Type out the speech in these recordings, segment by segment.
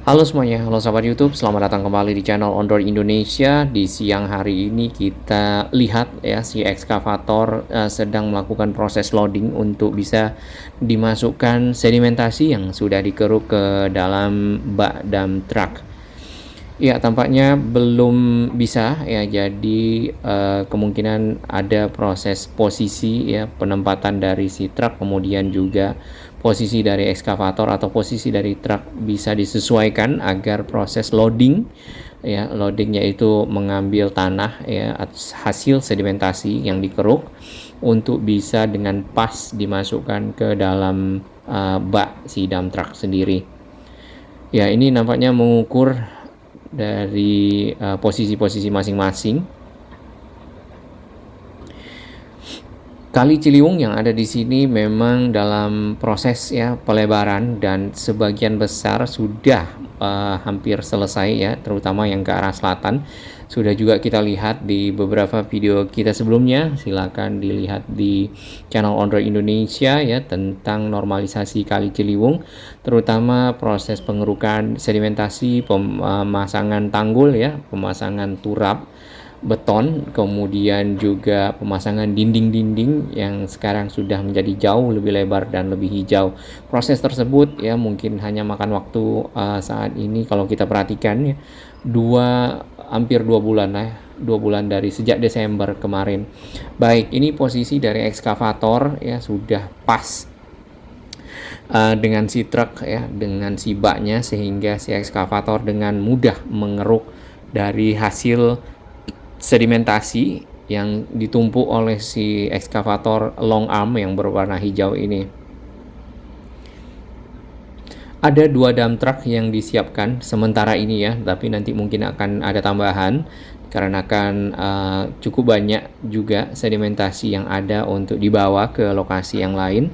Halo semuanya, halo sahabat YouTube, selamat datang kembali di channel Ondor Indonesia. Di siang hari ini kita lihat ya si ekskavator sedang melakukan proses loading untuk bisa dimasukkan sedimentasi yang sudah dikeruk ke dalam bak dump truck. Ya, tampaknya belum bisa ya. Jadi kemungkinan ada proses posisi ya penempatan dari si truk, kemudian juga posisi dari ekskavator atau posisi dari truk bisa disesuaikan agar proses loading ya, loadingnya itu mengambil tanah ya hasil sedimentasi yang dikeruk untuk bisa dengan pas dimasukkan ke dalam bak si dump truck sendiri. Ya, ini nampaknya mengukur dari posisi-posisi masing-masing. Kali Ciliwung yang ada di sini memang dalam proses ya pelebaran dan sebagian besar sudah hampir selesai ya, terutama yang ke arah selatan. Sudah juga kita lihat di beberapa video kita sebelumnya. Silakan dilihat di channel Ondor Indonesia ya tentang normalisasi Kali Ciliwung, terutama proses pengerukan sedimentasi, pemasangan tanggul ya, pemasangan turap beton, kemudian juga pemasangan dinding-dinding yang sekarang sudah menjadi jauh lebih lebar dan lebih hijau. Proses tersebut ya mungkin hanya makan waktu saat ini kalau kita perhatikan ya hampir 2 bulan lah, 2 bulan dari sejak Desember kemarin. Baik, ini posisi dari ekskavator ya sudah pas dengan si truk ya, dengan si baknya, sehingga si ekskavator dengan mudah mengeruk dari hasil sedimentasi yang ditumpuk oleh si ekskavator long arm yang berwarna hijau ini. Ada 2 dump truck yang disiapkan sementara ini ya, tapi nanti mungkin akan ada tambahan karena akan cukup banyak juga sedimentasi yang ada untuk dibawa ke lokasi yang lain.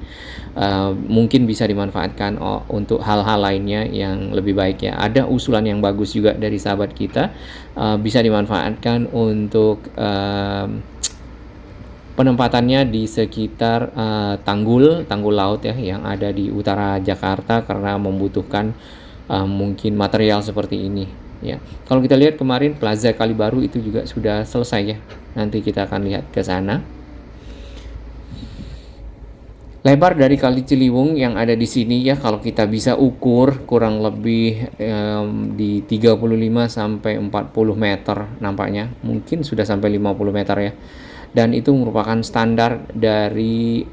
Mungkin bisa dimanfaatkan untuk hal-hal lainnya yang lebih baik ya. Ada usulan yang bagus juga dari sahabat kita, bisa dimanfaatkan untuk penempatannya di sekitar tanggul laut ya yang ada di utara Jakarta, karena membutuhkan mungkin material seperti ini ya. Kalau kita lihat kemarin Plaza Kali Baru itu juga sudah selesai ya. Nanti kita akan lihat ke sana. Lebar dari Kali Ciliwung yang ada di sini ya, kalau kita bisa ukur kurang lebih di 35 sampai 40 meter nampaknya. Mungkin sudah sampai 50 meter ya. Dan itu merupakan standar dari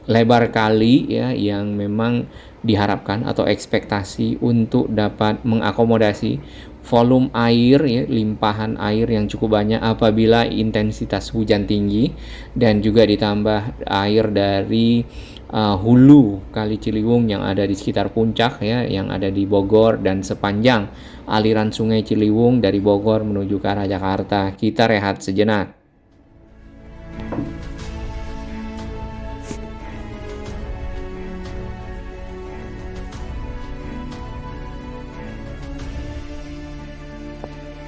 lebar kali ya yang memang diharapkan atau ekspektasi untuk dapat mengakomodasi volume air ya, limpahan air yang cukup banyak apabila intensitas hujan tinggi, dan juga ditambah air dari hulu Kali Ciliwung yang ada di sekitar puncak ya, yang ada di Bogor, dan sepanjang aliran Sungai Ciliwung dari Bogor menuju ke arah Jakarta. Kita rehat sejenak.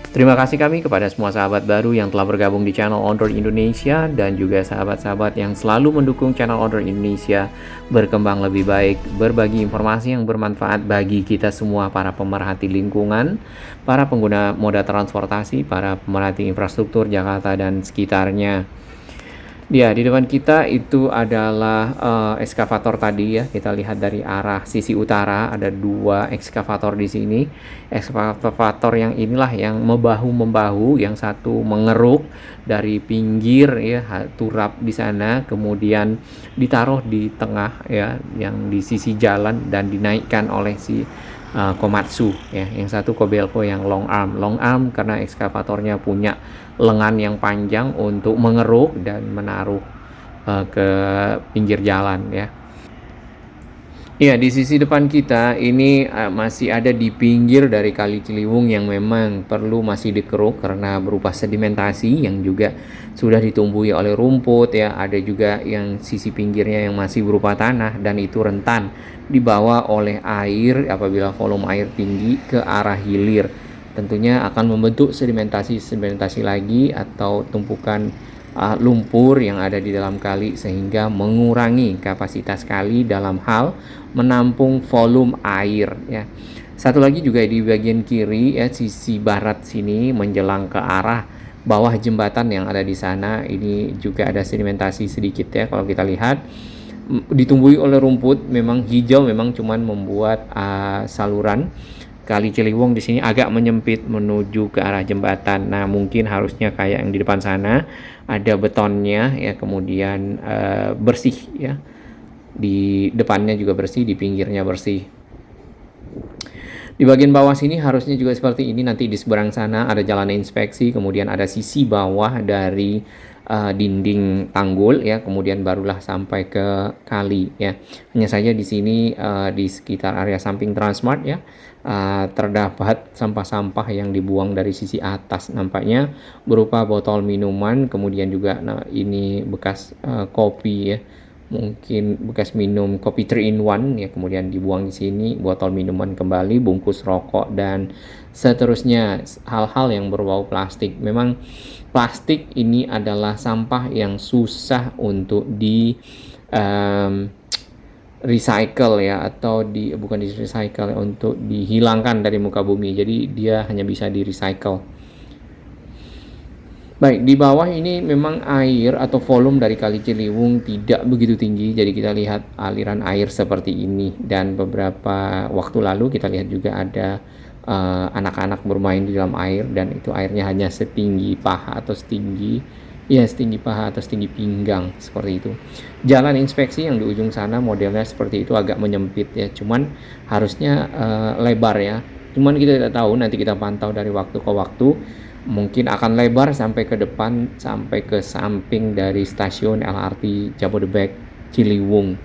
Terima kasih kami kepada semua sahabat baru yang telah bergabung di channel Ondor Indonesia, dan juga sahabat-sahabat yang selalu mendukung channel Ondor Indonesia berkembang lebih baik, berbagi informasi yang bermanfaat bagi kita semua, para pemerhati lingkungan, para pengguna moda transportasi, para pemerhati infrastruktur Jakarta dan sekitarnya. Ya, di depan kita itu adalah ekskavator tadi ya. Kita lihat dari arah sisi utara ada 2 ekskavator di sini. Ekskavator yang inilah yang membahu-membahu, yang satu mengeruk dari pinggir ya turap di sana, kemudian ditaruh di tengah ya, yang di sisi jalan, dan dinaikkan oleh si Komatsu ya. Yang satu Kobelco yang long arm karena ekskavatornya punya lengan yang panjang untuk mengeruk dan menaruh ke pinggir jalan ya. Ya, di sisi depan kita ini masih ada di pinggir dari Kali Ciliwung yang memang perlu masih dikeruk karena berupa sedimentasi yang juga sudah ditumbuhi oleh rumput ya. Ada juga yang sisi pinggirnya yang masih berupa tanah, dan itu rentan dibawa oleh air apabila volume air tinggi ke arah hilir. Tentunya akan membentuk sedimentasi lagi atau tumpukan lumpur yang ada di dalam kali sehingga mengurangi kapasitas kali dalam hal menampung volume air ya. Satu lagi juga di bagian kiri ya, sisi barat sini menjelang ke arah bawah jembatan yang ada di sana, ini juga ada sedimentasi sedikit ya. Kalau kita lihat ditumbuhi oleh rumput, memang hijau, memang cuman membuat saluran Kali Ciliwung di sini agak menyempit menuju ke arah jembatan. Nah, mungkin harusnya kayak yang di depan sana ada betonnya ya, kemudian bersih ya. Di depannya juga bersih, di pinggirnya bersih. Di bagian bawah sini harusnya juga seperti ini. Nanti di seberang sana ada jalan inspeksi, kemudian ada sisi bawah dari dinding tanggul ya, kemudian barulah sampai ke kali ya. Hanya saja di sini di sekitar area samping Transmart ya, terdapat sampah-sampah yang dibuang dari sisi atas, nampaknya berupa botol minuman, kemudian juga ini bekas kopi ya, mungkin bekas minum kopi 3 in 1 ya, kemudian dibuang di sini, botol minuman kembali, bungkus rokok dan seterusnya, hal-hal yang berbau plastik. Memang plastik ini adalah sampah yang susah untuk di recycle ya, atau bukan di recycle, untuk dihilangkan dari muka bumi. Jadi dia hanya bisa di recycle. Baik, di bawah ini memang air atau volume dari Kali Ciliwung tidak begitu tinggi, jadi kita lihat aliran air seperti ini. Dan beberapa waktu lalu kita lihat juga ada anak-anak bermain di dalam air, dan itu airnya hanya setinggi paha atau setinggi paha atau setinggi pinggang, seperti itu. Jalan inspeksi yang di ujung sana modelnya seperti itu, agak menyempit ya, cuman harusnya lebar ya. Cuman kita tidak tahu, nanti kita pantau dari waktu ke waktu. Mungkin akan lebar sampai ke depan, sampai ke samping dari stasiun LRT Jabodebek Ciliwung.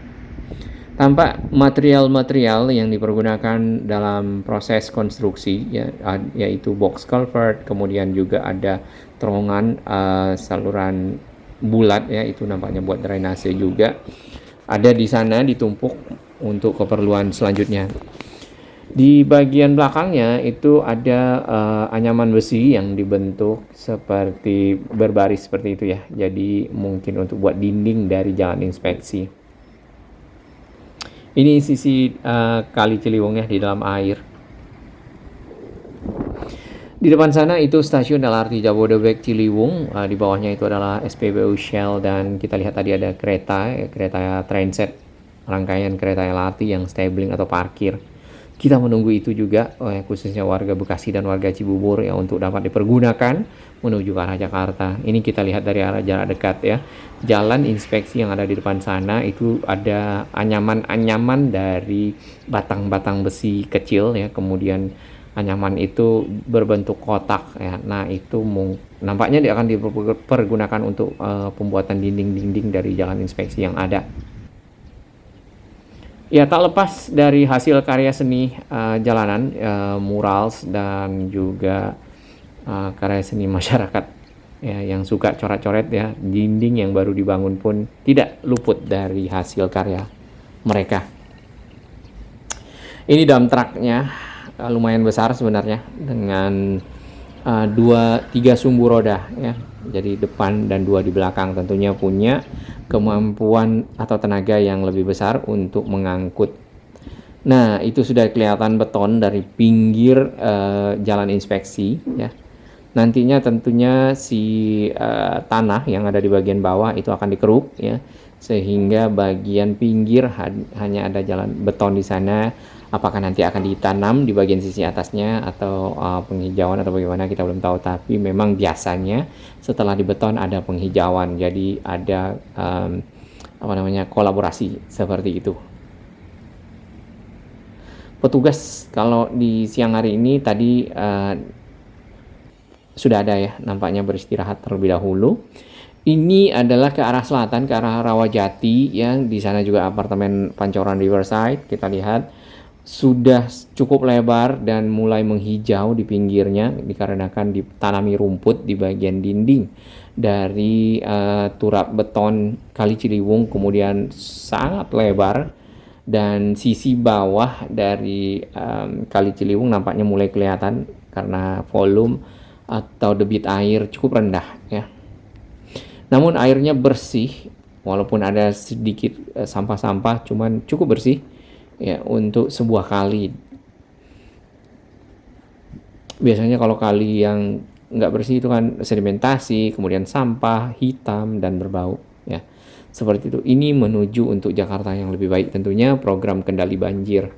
Tampak material-material yang dipergunakan dalam proses konstruksi ya, yaitu box culvert, kemudian juga ada terowongan saluran bulat ya, itu nampaknya buat drainase juga. Ada di sana ditumpuk untuk keperluan selanjutnya. Di bagian belakangnya itu ada anyaman besi yang dibentuk seperti berbaris seperti itu ya. Jadi mungkin untuk buat dinding dari jalan inspeksi. Ini sisi Kali Ciliwung ya, di dalam air. Di depan sana itu stasiun LRT Jabodebek Ciliwung. Di bawahnya itu adalah SPBU Shell, dan kita lihat tadi ada kereta transit, rangkaian kereta LRT yang stabling atau parkir. Kita menunggu itu juga, khususnya warga Bekasi dan warga Cibubur ya, untuk dapat dipergunakan menuju ke arah Jakarta. Ini kita lihat dari arah jarak dekat ya. Jalan inspeksi yang ada di depan sana itu ada anyaman-anyaman dari batang-batang besi kecil ya, kemudian anyaman itu berbentuk kotak ya. Nah, itu nampaknya dia akan dipergunakan untuk pembuatan dinding-dinding dari jalan inspeksi yang ada. Ya, tak lepas dari hasil karya seni jalanan, murals, dan juga karya seni masyarakat ya, yang suka coret-coret ya. Dinding yang baru dibangun pun tidak luput dari hasil karya mereka. Ini dump trucknya lumayan besar sebenarnya, dengan 3 sumbu roda ya, jadi depan dan 2 di belakang, tentunya punya kemampuan atau tenaga yang lebih besar untuk mengangkut. Nah, itu sudah kelihatan beton dari pinggir jalan inspeksi ya. Nantinya tentunya si tanah yang ada di bagian bawah itu akan dikeruk ya, sehingga bagian pinggir hanya ada jalan beton di sana. Apakah nanti akan ditanam di bagian sisi atasnya atau penghijauan atau bagaimana, kita belum tahu. Tapi memang biasanya setelah dibeton ada penghijauan, jadi ada kolaborasi seperti itu. Petugas kalau di siang hari ini tadi sudah ada ya, nampaknya beristirahat terlebih dahulu. Ini adalah ke arah selatan, ke arah Rawajati yang di sana juga apartemen Pancoran Riverside. Kita lihat sudah cukup lebar dan mulai menghijau di pinggirnya, dikarenakan ditanami rumput di bagian dinding dari turap beton Kali Ciliwung, kemudian sangat lebar, dan sisi bawah dari Kali Ciliwung nampaknya mulai kelihatan karena volume atau debit air cukup rendah ya. Namun airnya bersih, walaupun ada sedikit sampah-sampah, cuman cukup bersih ya untuk sebuah kali. Biasanya kalau kali yang nggak bersih itu kan sedimentasi, kemudian sampah, hitam, dan berbau ya. Seperti itu. Ini menuju untuk Jakarta yang lebih baik tentunya, program kendali banjir.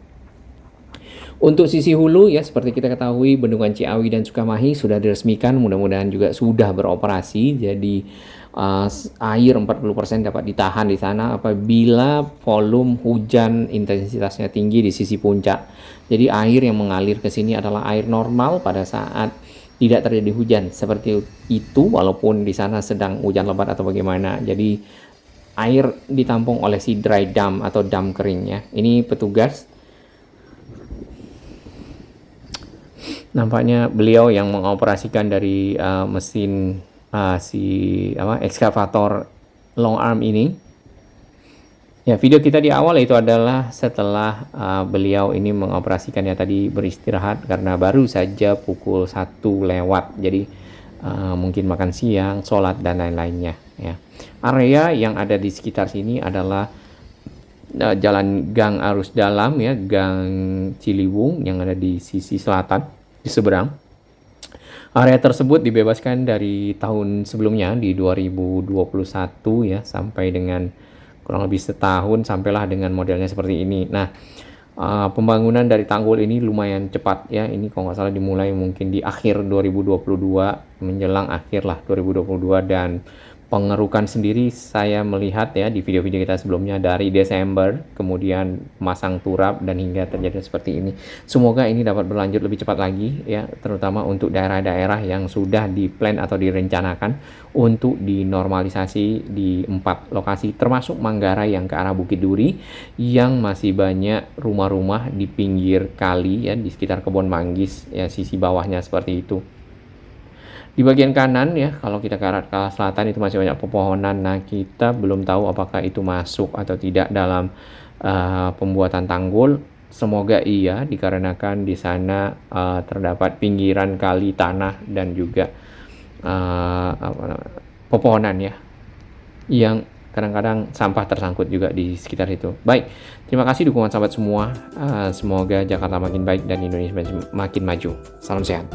Untuk sisi hulu ya seperti kita ketahui Bendungan Ciawi dan Sukamahi sudah diresmikan, mudah-mudahan juga sudah beroperasi. Jadi air 40% dapat ditahan di sana apabila volume hujan intensitasnya tinggi di sisi puncak. Jadi air yang mengalir ke sini adalah air normal pada saat tidak terjadi hujan seperti itu, walaupun di sana sedang hujan lebat atau bagaimana. Jadi air ditampung oleh si dry dam atau dam kering ya. Ini petugas, nampaknya beliau yang mengoperasikan dari mesin si ekskavator long arm ini. Ya, video kita di awal itu adalah setelah beliau ini mengoperasikannya, tadi beristirahat karena baru saja pukul 1 lewat. Jadi mungkin makan siang, sholat, dan lain-lainnya ya. Area yang ada di sekitar sini adalah jalan gang arus dalam ya, Gang Ciliwung yang ada di sisi selatan di seberang. Area tersebut dibebaskan dari tahun sebelumnya di 2021 ya, sampai dengan kurang lebih setahun sampailah dengan modelnya seperti ini. Nah, pembangunan dari tanggul ini lumayan cepat ya. Ini kalau nggak salah dimulai mungkin di akhir 2022, menjelang akhir lah 2022, dan pengerukan sendiri saya melihat ya di video-video kita sebelumnya dari Desember, kemudian masang turap dan hingga terjadi seperti ini. Semoga ini dapat berlanjut lebih cepat lagi ya, terutama untuk daerah-daerah yang sudah diplan atau direncanakan untuk dinormalisasi di 4 lokasi, termasuk Manggarai yang ke arah Bukit Duri, yang masih banyak rumah-rumah di pinggir kali ya, di sekitar Kebon Manggis ya, sisi bawahnya seperti itu. Di bagian kanan ya, kalau kita ke arah selatan itu masih banyak pepohonan. Nah, kita belum tahu apakah itu masuk atau tidak dalam pembuatan tanggul. Semoga iya, dikarenakan di sana terdapat pinggiran kali tanah dan juga pepohonan ya, yang kadang-kadang sampah tersangkut juga di sekitar itu. Baik, terima kasih dukungan sahabat semua. Semoga Jakarta makin baik dan Indonesia makin maju. Salam sehat.